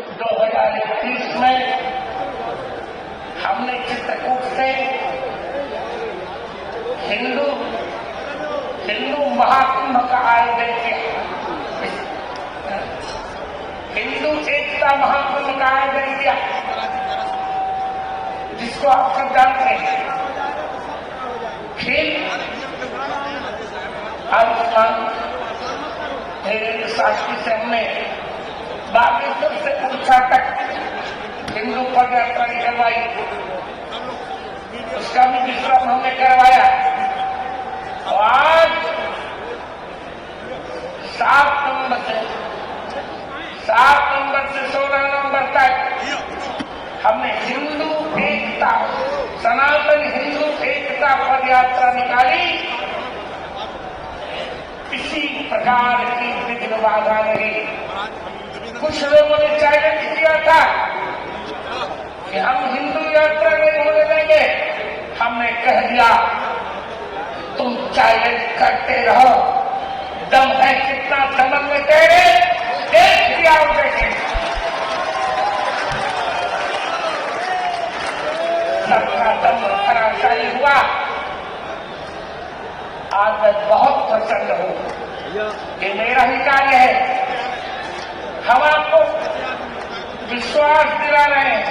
2021 में हमने चित्रकूट से हिंदू महाकुंभ का आयोजन किया। हिंदू एकता महाकुंभ का आयोजन किया, जिसको आप सब जानते हैं। फिर आयुष्मान शास्त्री से हमने बागेश्वर से उड़ीसा तक हिंदू पद यात्रा करवाई, उसका भी विश्राम हमने करवाया। और आज 7 नवंबर से 16 नवंबर तक हमने हिंदू एकता, सनातन हिंदू एकता पद यात्रा निकाली। किसी प्रकार की विघ्न बाधा नहीं। कुछ लोगों ने चैलेंज किया था कि हम हिंदू यात्रा नहीं होने देंगे। हमने कह दिया तुम चैलेंज करते रहो, दम है कितना दमन में तेरे, देख दिया देखें। सबका दम धराशायी हुआ। आज मैं बहुत प्रसन्न हूं, ये मेरा ही कार्य है। हम आपको विश्वास दिला रहे हैं,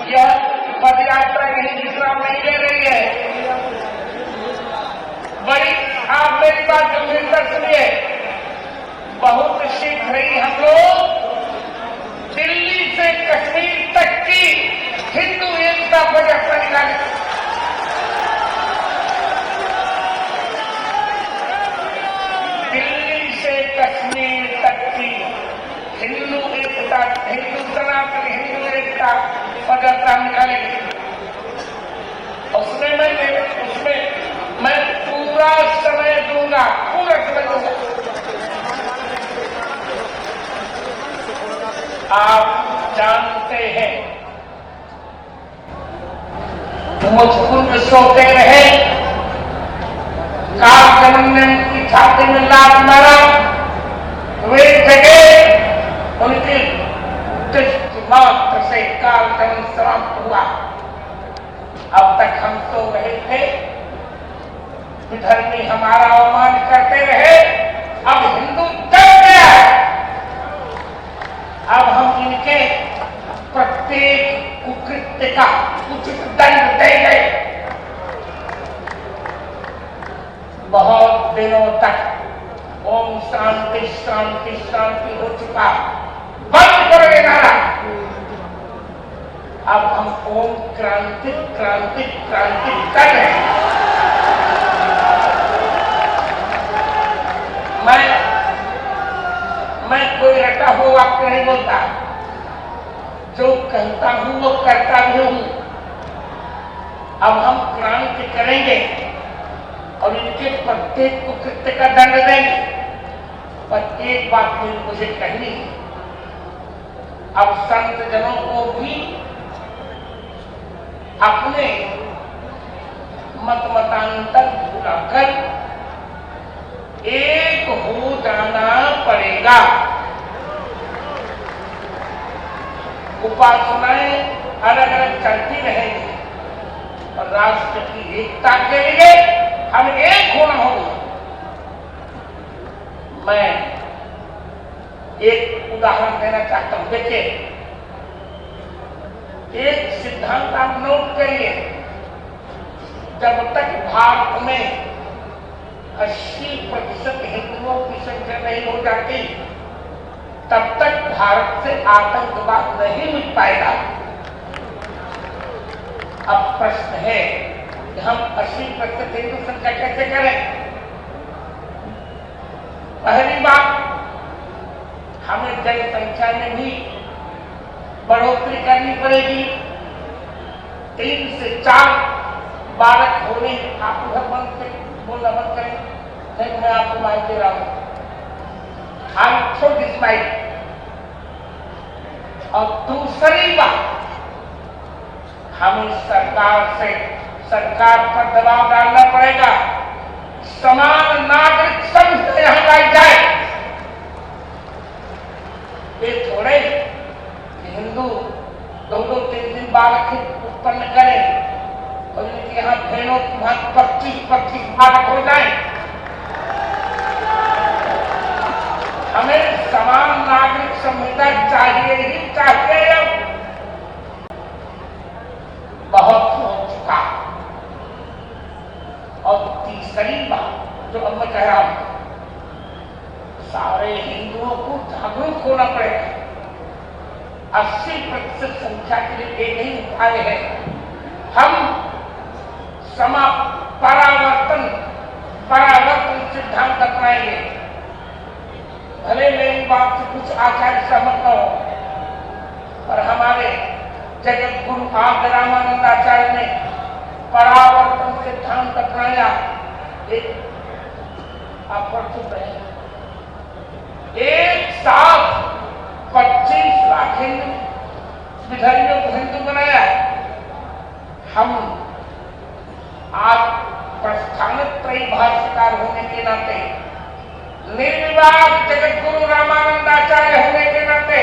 यह पदयात्रा यही विश्राम नहीं ले रही है। बड़ी आप मेरी बात गंभीरता सुनिए, बहुत शीघ्र ही हम लोग दिल्ली से कश्मीर तक की हिंदू एकता पदयात्रा निकालेंगे। दिल्ली से कश्मीर तक की हिंदू एकता, हिंदू सनातन हिंदू एकता पदयात्रा निकालेंगे। उसमें मैं पूरा समय दूंगा, पूरा समय दूंगा। आप जानते हैं मुझको सोते रहे, कालजमन की छाती में लात मारा, वे जगह उनकी दृष्टि मात्र से कालजमन समाप्त हुआ। अब तक हम सो रहे थे, विधर्मी हमारा अवमान करते रहे। अब हिंदू जग गया है। अब हम इनके प्रत्येक कुकृत्य का उचित दंड देंगे। बहुत दिनों तक ओम शांति शांति शांति हो चुका, बंद कर देना। अब हम ओम क्रांति क्रांति क्रांति कर रहे हैं। मैं कोई रटा हुआ वाक्य नहीं बोलता, जो कहता हूं वो करता भी हूं। अब हम क्रांति करेंगे और इनके प्रत्येक कुकृत्य का दंड देंगे। पर एक बात मुझे कहनी है, अब संत जनों को भी अपने मतांतर भुलाकर एक हो जाना पड़ेगा। उपासनाएं अलग अलग चलती रहेंगी और राष्ट्र की एकता के लिए हम एक होना होगा। मैं एक उदाहरण देना चाहता हूं। देखिए, एक सिद्धांत आप नोट करिए, जब तक भारत में 80% हिंदुओं की संख्या नहीं हो जाती, तब तक भारत से आतंकवाद नहीं मिट पाएगा। अब प्रश्न है कि हम 80% हिंदू संख्या कैसे करें? पहली बात, हमें जनसंख्या में भी बढ़ोतरी करनी पड़ेगी। 3 से 4 बालक होने, आप उधर बोलना बंद करें, नहीं मैं आपको माइक दे रहा हूं। हम छोड़ दिस माइक। और दूसरी बात, हमें सरकार पर दबाव डालना पड़ेगा, समान नागरिक संघ यहां लाई जाए। ये थोड़े हिंदू 2-3 बालक उत्पन्न करें और इनके यहाँ भेड़ों की भांति 25-25 बालक हो जाए। हमें समान नागरिक संहिता चाहिए ही चाहिए। बहुत हो चुका। और तीसरी बात जो अब मैं कह रहा हूं, सारे हिंदुओं को जागरूक होना पड़ेगा। 80% संख्या के लिए एक ही उपाय है, हम परावर्तन सिद्धांत अपनाएंगे। भले मेरी बात से कुछ आचार्य सहमत न हो, पर हमारे जगत गुरु आद्य रामानंदाचार्य ने परावर्तन सिद्धांत अपनाया। एक आप पढ़ चुके हैं, एक साथ 25 लाख हिंदू विधर्मियों को हिंदू बनाया। हम आज प्रस्थानिक त्रयी भाष्यकार होने के नाते, निर्विवाद जगत गुरु रामानंदाचार्य होने के नाते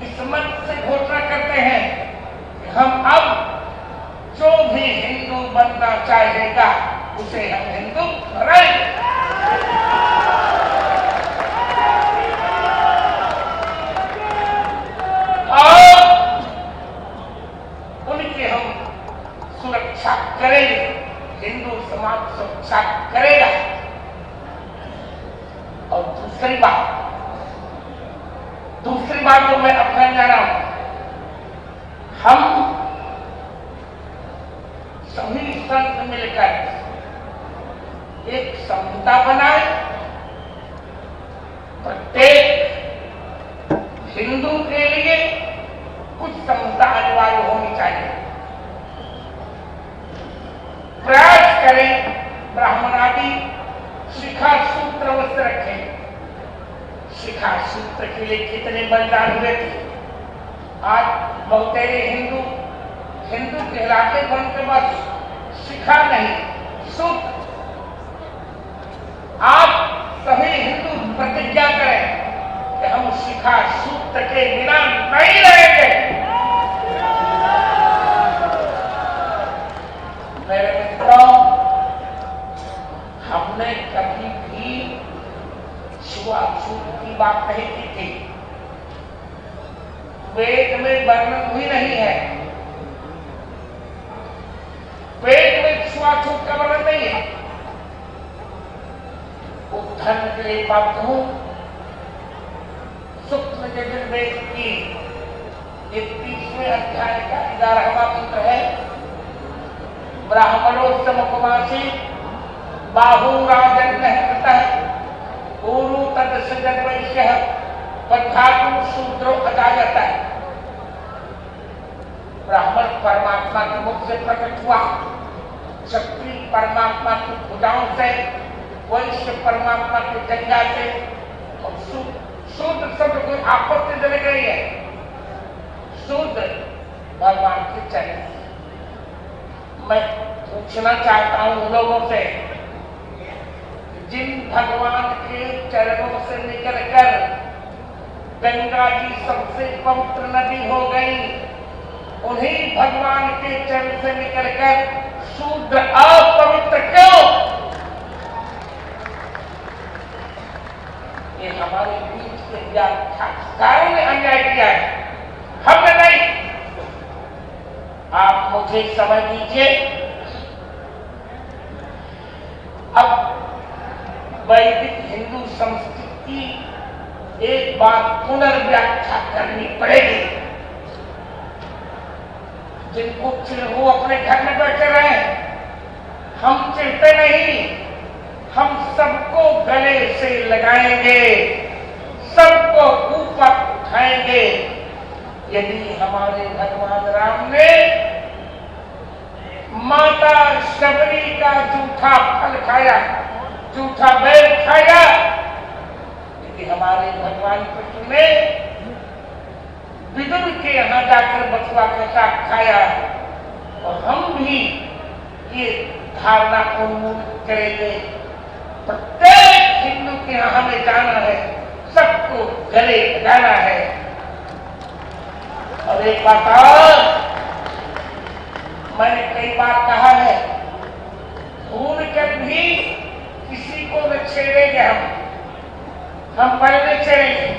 इस मंच से घोषणा करते हैं कि हम अब जो भी हिंदू बनना चाहेगा उसे हम हिंदू बनाएंगे। और उनकी हम सुरक्षा करेंगे, हिंदू समाज सुरक्षा करेगा। और दूसरी बात जो मैं अपनाने जा रहा हूं, हम सभी संत मिलकर एक संहिता बनाए। प्रत्येक हिंदू के लिए कुछ संहिता अनिवार्य होनी चाहिए। प्रयास करें ब्राह्मण आदि शिखा सूत्र अवश्य रखें। शिखा सूत्र के लिए कितने बलिदान हुए थे। आज बहुतेरे हिंदू कहलाते बन के बस शिखा नहीं, सूत्र। आज सभी हिंदू प्रतिज्ञा करें कि हम शिखा सूत्र के बिना नहीं रहेंगे। मेरे मित्रों, हमने कभी भी छुआछूत की बात नहीं की थी। वेद में वर्णन भी नहीं है, वेद में छुआछूत का वर्णन नहीं है। उदाहरण के लिए बात कहूं, सूक्ष्म यजुर्वेद की 31वें अध्याय का 11वां मंत्र है, ब्राह्मणोत्तमकुमासी बाहुराजन्यः कृतः ऊरु तदसजन्वैश्यः पद्धातु शूद्रो अजायतः। ब्राह्मण परमात्मा के मुख से प्रकट हुआ, क्षत्रिय परमात्मा की भुजाओं से, वैश्य परमात्मा की जंघा से, और शूद्र शब्द कोई आपत्ति जनक नहीं है, शूद्र भगवान के चरण। मैं पूछना चाहता हूं लोगों से, जिन भगवान के चरणों से निकलकर गंगा जी सबसे पवित्र नदी हो गई, उन्हीं भगवान के चरण से निकलकर शूद्र अपवित्र क्यों? ये हमारे बीच के व्याख्याकारों ने अन्याय किया है, हमने नहीं। आप मुझे समझ दीजिए, अब वैदिक हिंदू संस्कृति एक बात पुनर्व्याख्या करनी पड़ेगी। जिनको चिढ़ वो अपने घर में बैठे रहे, हम चिढ़ते नहीं, हम सबको गले से लगाएंगे, सबको ऊपर उठाएंगे। यदि हमारे भगवान राम ने माता शबरी का जूठा फल खाया, जूठा बैल खाया, यदि हमारे भगवान कृष्ण ने विदुर के यहां जाकर बथुआ का साग खाया, और हम भी ये धारणा उन्मूलित करेंगे। प्रत्येक हिंदू के यहां हमें जाना है, सबको गले लगाना है। और एक बात और, मैंने कई बार कहा है, भूल कर भी किसी को न छेड़ेंगे हम पहले छेड़ेंगे।